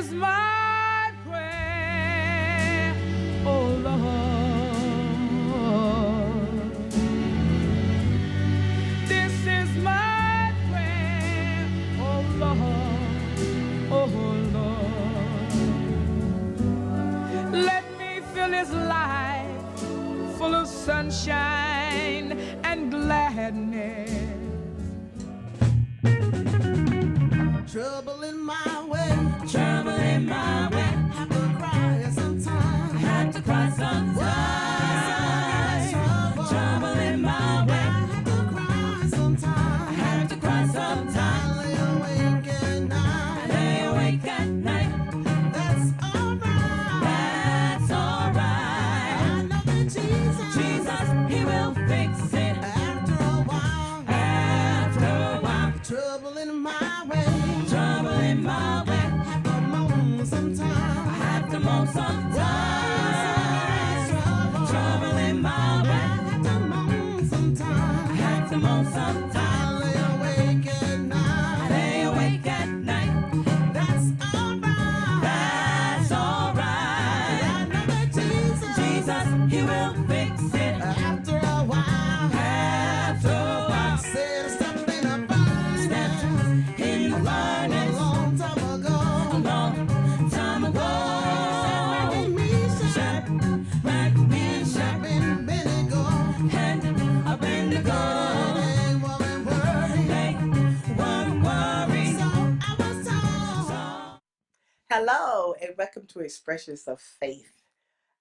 is my prayer, oh Lord. This is my prayer, oh Lord, oh Lord. Let me fill this life full of sunshine and gladness. Trouble in my way, trouble in my way. have to cry sometimes, Have to cry sometimes. Trouble in my way. have to cry sometimes, Have to cry sometimes. lay awake at night, Lay awake at night. that's alright, That's alright. I know that Jesus, He will fix it. after a while, After a while. trouble in my way, Trouble in my way. have to moan sometimes, Have to moan sometimes. Trouble in my way. have to moan sometimes, Have to moan sometimes. lay awake at night, Lay awake at night. that's alright, That's alright. I know that Jesus, He will fix it. after a while, After a while. said something about Stepped in the a furnace long time ago. a long time ago. Shacking me, Shipwreck me, shacking vinegar. and I've been to go. They weren't worried, They weren't worried. so I was told. Hello, and welcome to Expressions of Faith.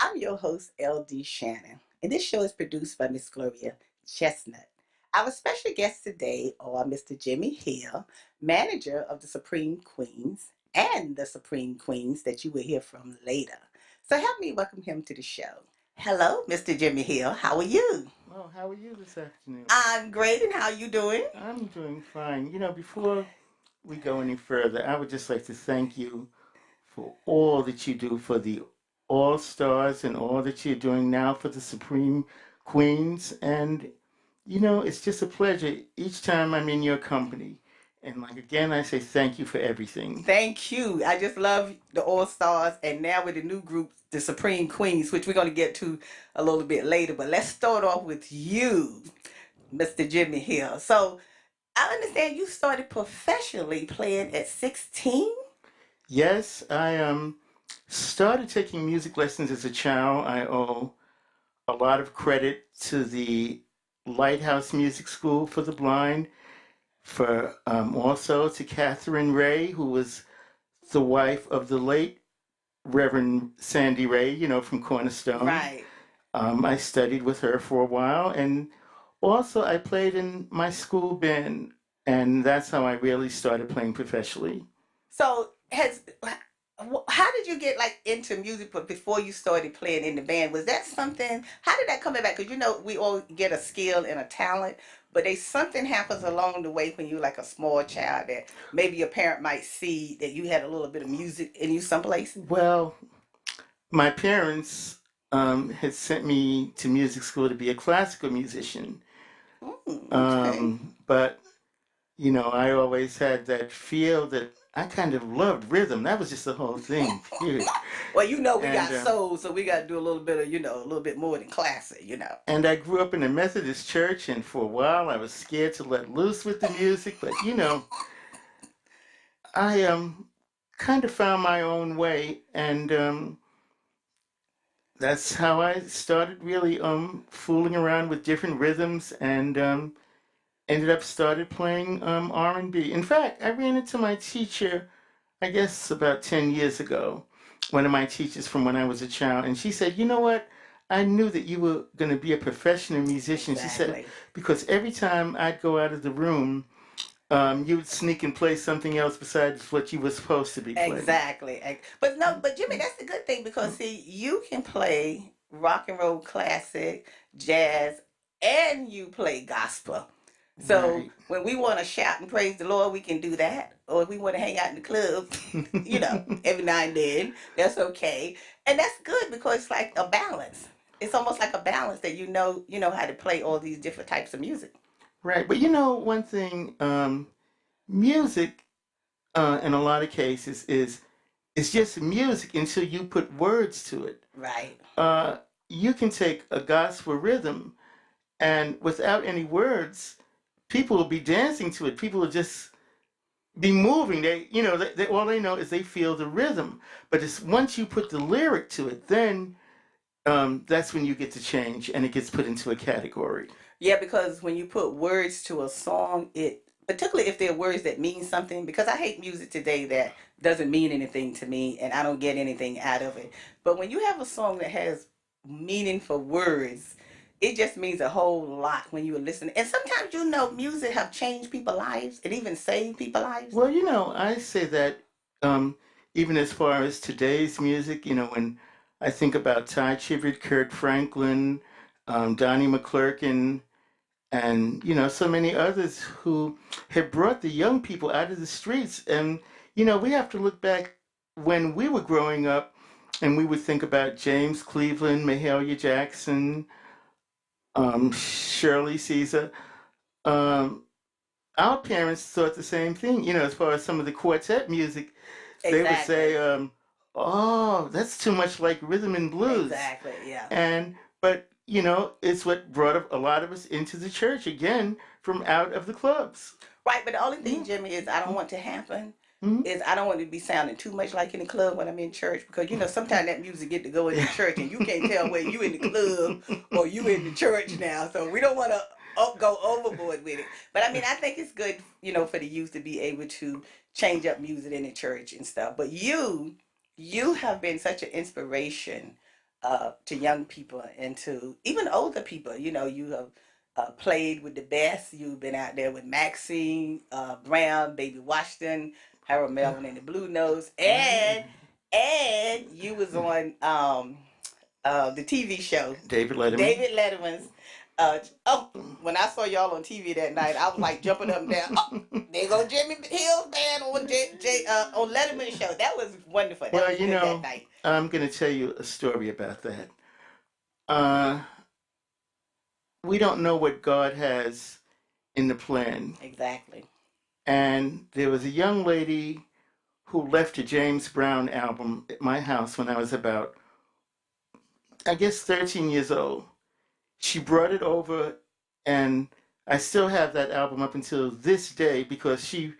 I'm your host, LD Shannon, and this show is produced by Miss Gloria, Chestnut. Our special guests today are Mr. Jimmy Hill, manager of the Supreme Queens, and the Supreme Queens that you will hear from later. So help me welcome him to the show. Hello, Mr. Jimmy Hill. How are you? Well, how are you this afternoon? I'm great, and how you doing? I'm doing fine. You know, before we go any further, I would just like to thank you for all that you do for the All Stars and all that you're doing now for the Supreme Queens. And, you know, it's just a pleasure each time I'm in your company. And, like, again, I say thank you for everything. Thank you. I just love the All Stars, and now with the new group, the Supreme Queens, which we're going to get to a little bit later. But let's start off with you, Mr. Jimmy Hill. So I understand you started professionally playing at 16. Yes, I started taking music lessons as a child. I owe a lot of credit to the Lighthouse Music School for the Blind, for also to Catherine Ray, who was the wife of the late Reverend Sandy Ray, you know, from Cornerstone. Right. I studied with her for a while, and also I played in my school band, and that's how I really started playing professionally. So how did you get like into music? But before you started playing in the band, was that something? How did that come about? Because you know we all get a skill and a talent, but something happens along the way when you're like a small child that maybe your parent might see that you had a little bit of music in you someplace. Well, my parents had sent me to music school to be a classical musician. Okay. But, you know, I always had that feel that I kind of loved rhythm. That was just the whole thing, period. Well, you know we And, got soul, so we got to do a little bit of, a little bit more than classic, And I grew up in a Methodist church, and for a while I was scared to let loose with the music. But, you know, I kind of found my own way, and that's how I started really fooling around with different rhythms, and ended up started playing R&B. In fact, I ran into my teacher, I guess about 10 years ago, one of my teachers from when I was a child, and she said, you know what? I knew that you were going to be a professional musician. She said, Exactly. because every time I'd go out of the room, you would sneak and play something else besides what you were supposed to be playing. Exactly. But Jimmy, that's the good thing because see, you can play rock and roll classic, jazz, and you play gospel. So Right. when we want to shout and praise the Lord, we can do that. Or if we want to hang out in the club, every now and then, that's okay. And that's good because it's like a balance. It's almost like a balance that you know how to play all these different types of music. Right. But you know, one thing, music in a lot of cases is it's just music until you put words to it. Right. You can take a gospel rhythm, and without any words, people will be dancing to it. People will just be moving. All they know is they feel the rhythm. But it's once you put the lyric to it, then that's when you get to change, and it gets put into a category. Yeah, because when you put words to a song, it particularly if they're words that mean something, because I hate music today that doesn't mean anything to me and I don't get anything out of it. But when you have a song that has meaningful words, it just means a whole lot when you listen. And sometimes music have changed people's lives and even saved people's lives. Well, I say that um, even as far as today's music, when I think about Ty Tribbett, Kurt Franklin, Donnie McClurkin, and so many others who have brought the young people out of the streets. And we have to look back when we were growing up, and we would think about James Cleveland, Mahalia Jackson, Shirley Caesar. Um, our parents thought the same thing. As far as some of the quartet music, they would say, "Oh, that's too much like rhythm and blues." Exactly. Yeah. But it's what brought a lot of us into the church again from out of the clubs. Right, but the only thing, Jimmy, is I don't want to happen Mhm. is I don't want to be sounding too much like in the club when I'm in church, because sometimes that music get to go in the church and you can't tell whether you in the club or you in the church now. So we don't want to go overboard with it. But I mean, I think it's good, for the youth to be able to change up music in the church and stuff. But you have been such an inspiration to young people and to even older people. You have played with the best. You've been out there with Maxine Brown, Baby Washington, Harold Melvin and the Blue Notes, and you was on the TV show David Letterman. David Letterman's. When I saw y'all on TV that night, I was like jumping up and down. Oh, there go Jimmy Hill's band on on Letterman's show. That was wonderful. That Well, was good that night. I'm going to tell you a story about that. Uh, we don't know what God has in the plan. Exactly. And there was a young lady who left a James Brown album at my house when I was about, I guess, 13 years old. She brought it over, and I still have that album up until this day because she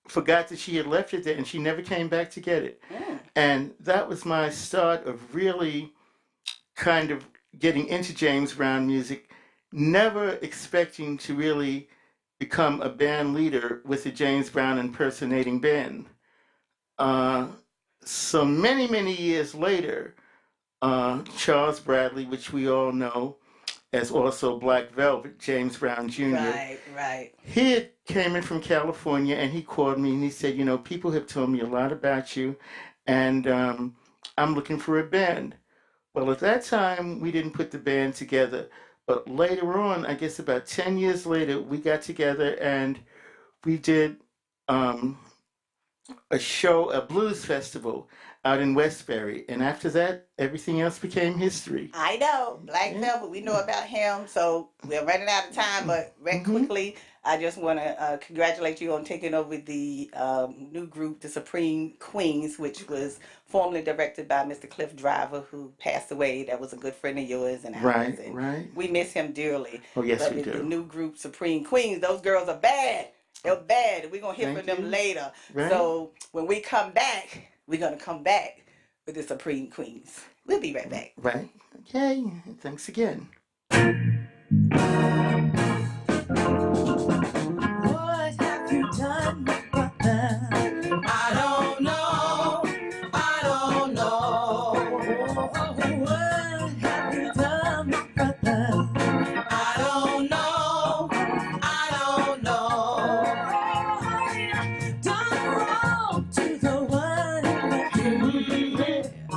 forgot that she had left it there and she never came back to get it. Mm. And that was my start of really kind of getting into James Brown music, never expecting to really become a band leader with a James Brown impersonating band. So many, many years later, Charles Bradley, which we all know as also Black Velvet, James Brown Jr. Right. He came in from California and he called me and he said, people have told me a lot about you and I'm looking for a band. Well, at that time, we didn't put the band together. But later on, I guess about 10 years later, we got together and we did a show, a blues festival out in Westbury. And after that, everything else became history. I know. Black Velvet, we know about him. So we're running out of time, but very quickly, I just want to congratulate you on taking over the new group, the Supreme Queens, which was formerly directed by Mr. Cliff Driver, who passed away. That was a good friend of yours and ours. Right. We miss him dearly. Oh, yes, but we do. The new group, Supreme Queens, those girls are bad. They're bad. We're going to hear from them later. Right. So when we come back, we're going to come back with the Supreme Queens. We'll be right back. Right. Okay. Thanks again. What have you done, brother? I don't know. I don't know. What have you done, brother? I don't know. I don't know. Done wrong to the one who loved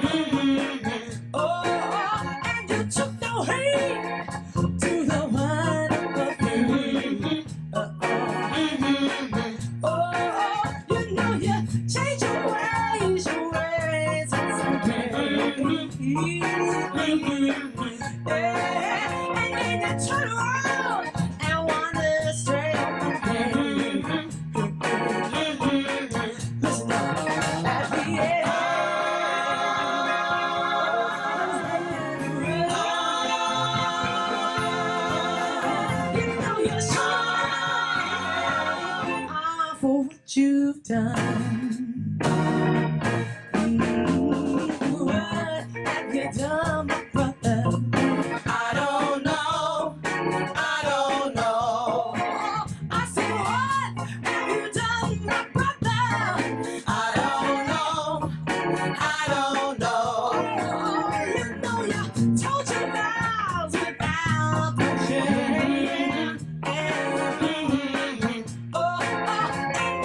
you. Oh, and you took no heed. what you've done. What have you done, my brother? I don't know. I don't know. I said, what have you done, my brother? I don't know. I don't know. Oh, you know you told your vows without question. And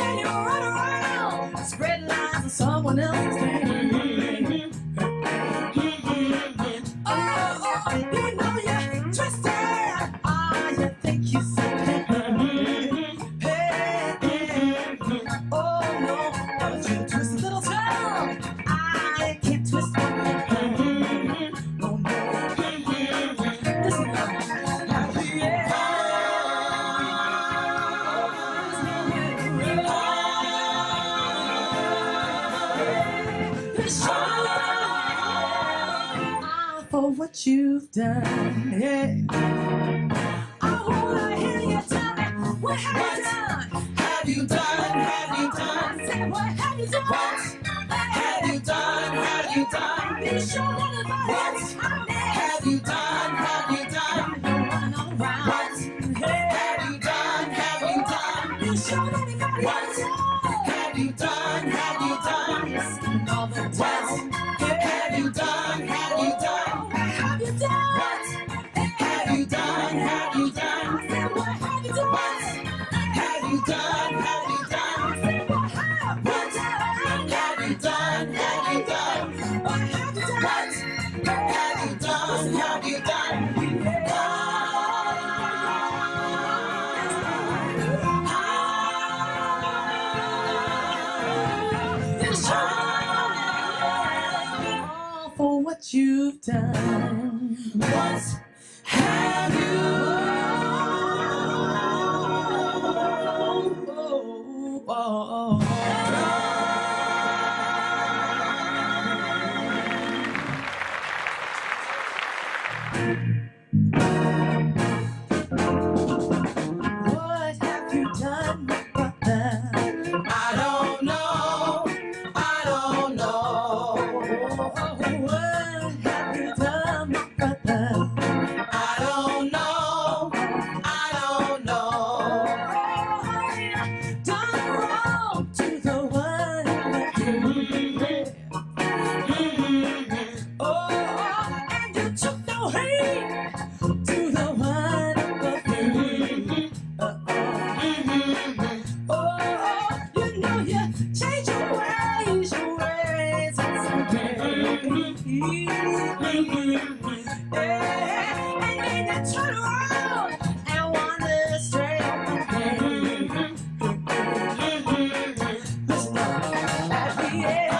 then you run around, spread lies on someone else's name. You know you twisted. You think you said, hey. Oh no, but you twist a little tongue. I can't twist my no, no. Listen up. Happy for what you've done. Yeah. I wanna hear you tell me what have you done? Have you done? Have you done? I said, what have you done? Have you done? Have you done? You showed anybody What? how Have you done? Have you done? running all around. What? Have you done? Have you done? You showed anybody What? Have you done? Have you done? all the time. Have you done? Have you done? What have you done? What? Have you done? Have you done? I said, what have you done? What? Have you done? Have you done? I said, what have you What? done? Have you done? Have you done? What have you done? What? Have you done? Have you done? For what you've done. What have you What have you done, my brother? I don't know. I don't know. What have you done, my brother? I don't know. I don't know. Done wrong to the one who loved you. Oh, and you took no heed to the one above you. Oh, you know you change your ways and then you turn around and wander straight away. Listen up, at the end.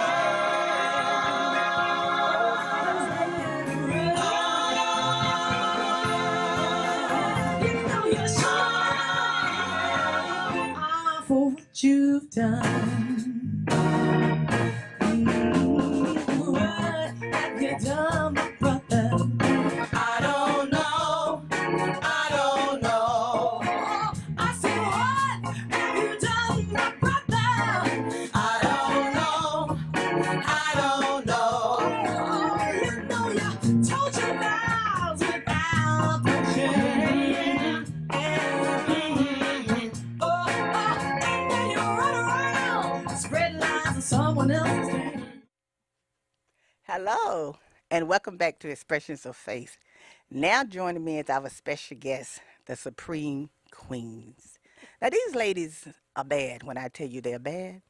You know you're sorry for what you've done. What have you done, my brother? I don't know. I don't know. I said, what have you done, my brother? I don't know. I don't know. Oh, you know you told your vows without question. And then you run around, spread lies on someone else's name. Hello, and welcome back to Expressions of Faith. Now joining me is our special guest, the Supreme Queens. Now, these ladies are bad. When I tell you they're bad,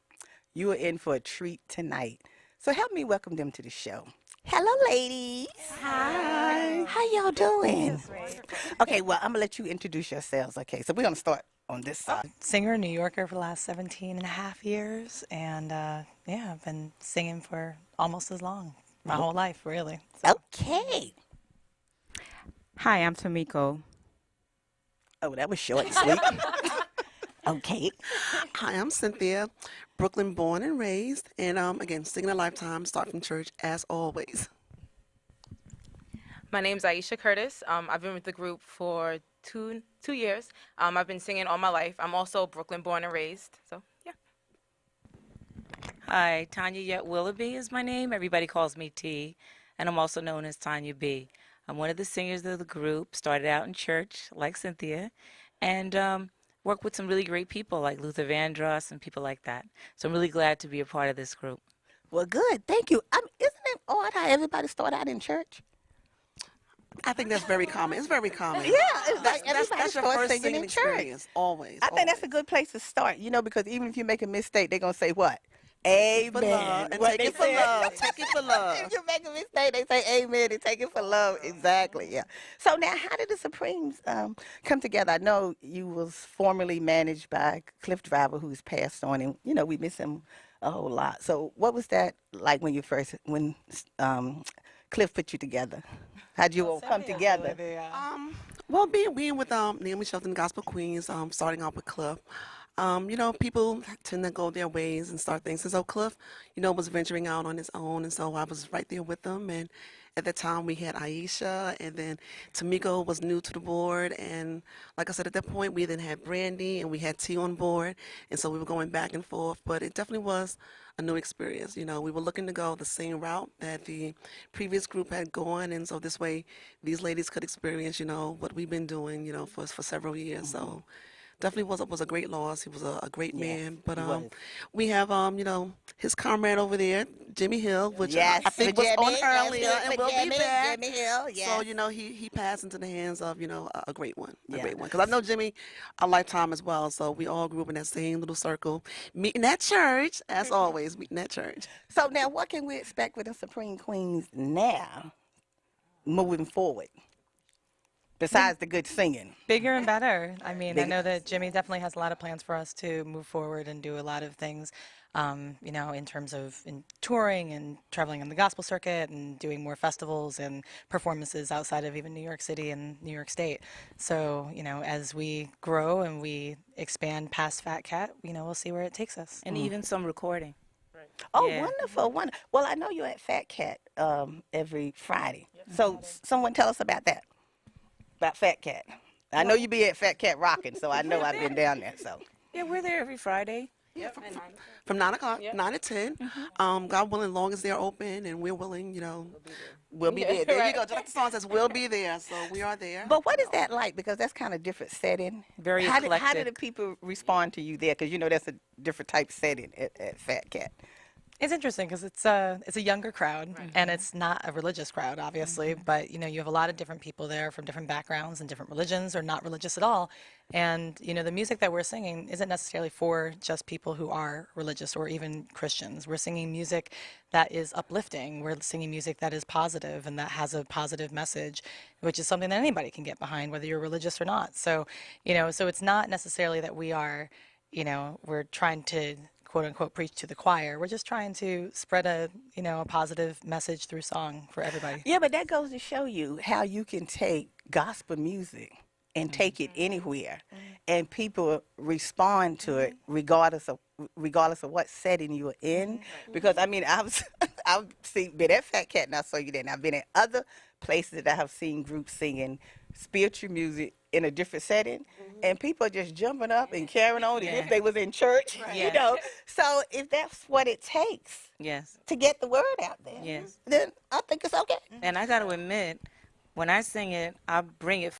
you are in for a treat tonight. So help me welcome them to the show. Hello, ladies. Hi. How y'all doing? Okay, well, I'm going to let you introduce yourselves. Okay, so we're going to start on this side. Singer, New Yorker for the last 17 and a half years. And yeah, I've been singing for almost as long, my whole life, really. So. Okay. Hi, I'm Tomiko. Oh, that was short and sweet. Okay. Hi, I'm Cynthia, Brooklyn born and raised, and again, singing a lifetime, start from church as always. My name's Aisha Curtis. I've been with the group for two years. I've been singing all my life. I'm also Brooklyn born and raised. So, yeah. Hi, Tanya Yet Willoughby is my name. Everybody calls me T, and I'm also known as Tanya B. I'm one of the singers of the group. Started out in church, like Cynthia, and worked with some really great people like Luther Vandross and people like that. So I'm really glad to be a part of this group. Well, good. Thank you. Isn't it odd how everybody start out in church? I think that's very common. It's very common. Yeah, it's like everybody That's your starts first singing singing in church. experience, always. I think that's a always. good place to start, because even if you make a mistake, they're going to say what? For love Amen. and What take they it for said. love. Take it for love. If you make a mistake, they say amen and take it for love. Exactly, yeah. So now, how did the Supremes come together? I know you was formerly managed by Cliff Driver, who's passed on, and, we miss him a whole lot. So what was that like when Cliff put you together? How'd you all come together? Well, being with Naomi Shelton, Gospel Queens, starting out with Cliff, people tend to go their ways and start things. And so Cliff, was venturing out on his own, and so I was right there with him. And at that time, we had Aisha, and then Tamiko was new to the board. And like I said, at that point, we then had Brandy, and we had T on board, and so we were going back and forth. But it definitely was a new experience. We were looking to go the same route that the previous group had gone, and so this way, these ladies could experience, what we've been doing, for several years. So definitely was a great loss. He was a great man. But he was. we have his comrade over there, Jimmy Hill, which Yes, I think for was on Jimmy. earlier Yes, and for will be back. Jimmy Hill, yes. So he passed into the hands of a great one, a Yeah. great one. Because I know Jimmy a lifetime as well. So we all grew up in that same little circle, meeting at church as always, meeting at church. So now, what can we expect with the Supreme Queens now, moving forward? Besides the good singing. Bigger and better. I mean, I Bigger. know that Jimmy definitely has a lot of plans for us to move forward and do a lot of things, in terms of touring and traveling on the gospel circuit and doing more festivals and performances outside of even New York City and New York State. So, as we grow and we expand past Fat Cat, we'll see where it takes us. And even some recording. Oh, Yeah. wonderful, wonderful. Well, I know you're at Fat Cat every Friday. So someone tell us about that, about Fat Cat. I know you be at Fat Cat Rocking, so I know I've been down there. So Yeah, we're there every Friday. Yeah, from 9 o'clock, 9 to 10. God willing, long as they're open and we're willing, we'll be there. There you go. Just like the song says, we'll be there. So we are there. But what is that like? Because that's kind of different setting. Very how did the eclectic. people respond to you there? Because that's a different type setting at Fat Cat. It's interesting because it's a younger crowd, and it's not a religious crowd, obviously. But you have a lot of different people there from different backgrounds and different religions, or not religious at all. And the music that we're singing isn't necessarily for just people who are religious or even Christians. We're singing music that is uplifting. We're singing music that is positive and that has a positive message, which is something that anybody can get behind, whether you're religious or not. So so it's not necessarily that we are, we're trying to quote unquote preach to the choir. We're just trying to spread a positive message through song for everybody. Yeah, but that goes to show you how you can take gospel music and take it anywhere, and people respond to it regardless of what setting you're in. Because I've been at Fat Cat and I saw you there, and I've been at other places that I have seen groups singing spiritual music in a different setting, and people are just jumping up and carrying on as if they was in church, So if that's what it takes Yes. to get the word out there, Yes. then I think it's okay. And I got to admit, when I sing it, I bring it